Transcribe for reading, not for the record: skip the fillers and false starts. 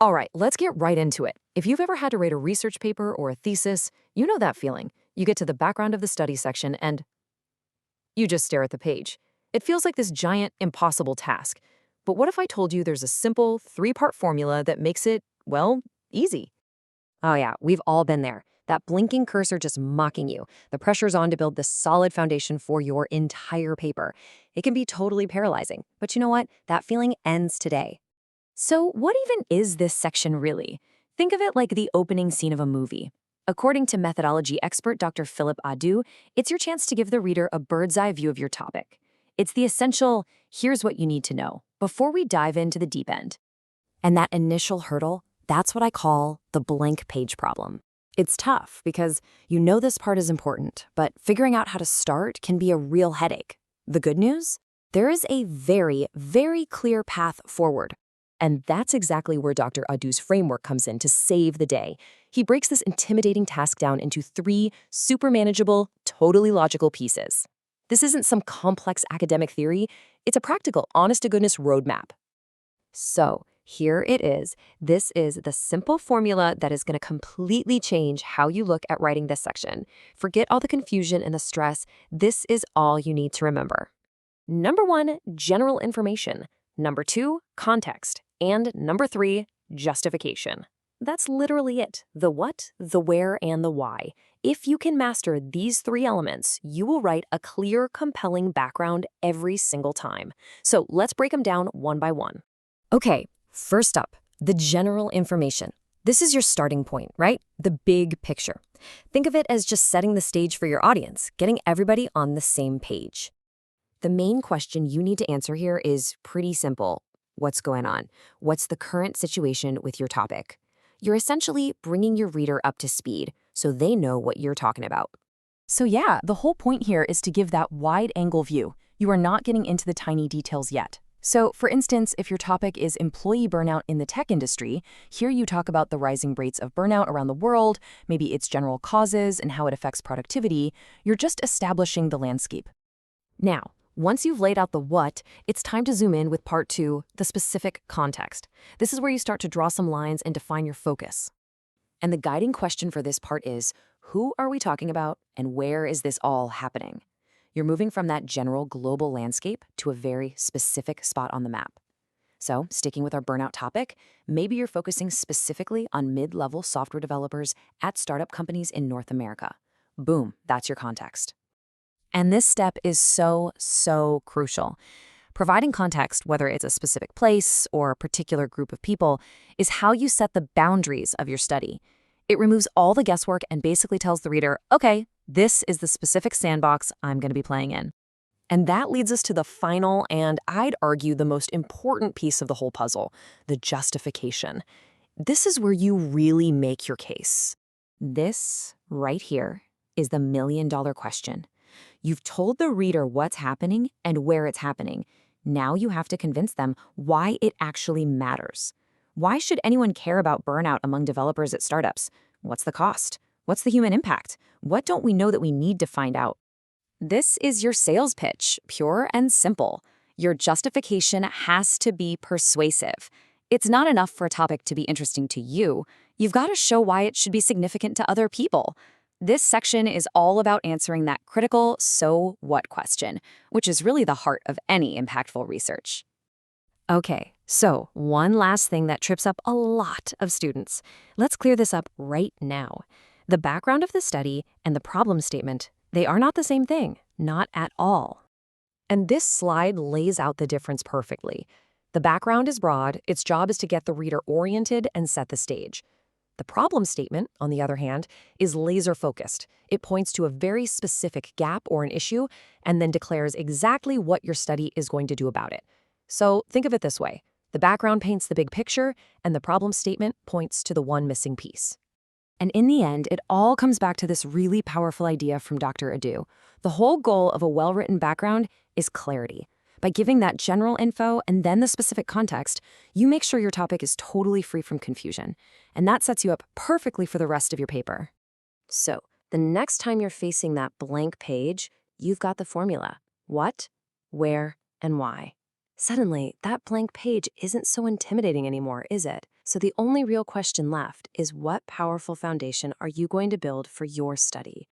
All right, let's get right into it. If you've ever had to write a research paper or a thesis, you know that feeling. You get to the background of the study section and you just stare at the page. It feels like this giant, impossible task. But what if I told you there's a simple three-part formula that makes it, well, easy? Oh, yeah, we've all been there. That blinking cursor just mocking you. The pressure's on to build the solid foundation for your entire paper. It can be totally paralyzing. But you know what? That feeling ends today. So, what even is this section really? Think of it like the opening scene of a movie. According to methodology expert Dr. Philip Adu, it's your chance to give the reader a bird's eye view of your topic. It's the essential, here's what you need to know, before we dive into the deep end. And that initial hurdle, that's what I call the blank page problem. It's tough because you know this part is important, but figuring out how to start can be a real headache. The good news? There is a very, very clear path forward. And that's exactly where Dr. Adu's framework comes in to save the day. He breaks this intimidating task down into three super manageable, totally logical pieces. This isn't some complex academic theory. It's a practical, honest-to-goodness roadmap. So here it is. This is the simple formula that is going to completely change how you look at writing this section. Forget all the confusion and the stress. This is all you need to remember. Number 1, general information. Number 2, context. And number 3, justification. That's literally it. The what, the where, and the why. If you can master these 3 elements, you will write a clear, compelling background every single time. So let's break them down one by one. Okay, first up, the general information. This is your starting point, right? The big picture. Think of it as just setting the stage for your audience, getting everybody on the same page. The main question you need to answer here is pretty simple. What's going on? What's the current situation with your topic? You're essentially bringing your reader up to speed so they know what you're talking about. So yeah, the whole point here is to give that wide-angle view. You are not getting into the tiny details yet. So, for instance, if your topic is employee burnout in the tech industry, here you talk about the rising rates of burnout around the world, maybe its general causes and how it affects productivity. You're just establishing the landscape. Now, once you've laid out the what, it's time to zoom in with part 2, the specific context. This is where you start to draw some lines and define your focus. And the guiding question for this part is, who are we talking about and where is this all happening? You're moving from that general global landscape to a very specific spot on the map. So, sticking with our burnout topic, maybe you're focusing specifically on mid-level software developers at startup companies in North America. Boom, that's your context. And this step is so crucial. Providing context, whether it's a specific place or a particular group of people, is how you set the boundaries of your study. It removes all the guesswork and basically tells the reader, okay, this is the specific sandbox I'm going to be playing in. And that leads us to the final and, I'd argue, the most important piece of the whole puzzle, the justification. This is where you really make your case. This, right here, is the million-dollar question. You've told the reader what's happening and where it's happening. Now you have to convince them why it actually matters. Why should anyone care about burnout among developers at startups? What's the cost? What's the human impact? What don't we know that we need to find out? This is your sales pitch, pure and simple. Your justification has to be persuasive. It's not enough for a topic to be interesting to you. You've got to show why it should be significant to other people. This section is all about answering that critical so what question, which is really the heart of any impactful research. Okay, so one last thing that trips up a lot of students. Let's clear this up right now. The background of the study and the problem statement, they are not the same thing, not at all. And this slide lays out the difference perfectly. The background is broad, its job is to get the reader oriented and set the stage. The problem statement, on the other hand, is laser-focused. It points to a very specific gap or an issue and then declares exactly what your study is going to do about it. So think of it this way. The background paints the big picture, and the problem statement points to the one missing piece. And in the end, it all comes back to this really powerful idea from Dr. Adu. The whole goal of a well-written background is clarity. By giving that general info and then the specific context, you make sure your topic is totally free from confusion. And that sets you up perfectly for the rest of your paper. So, the next time you're facing that blank page, you've got the formula. What, where, and why. Suddenly, that blank page isn't so intimidating anymore, is it? So the only real question left is, what powerful foundation are you going to build for your study?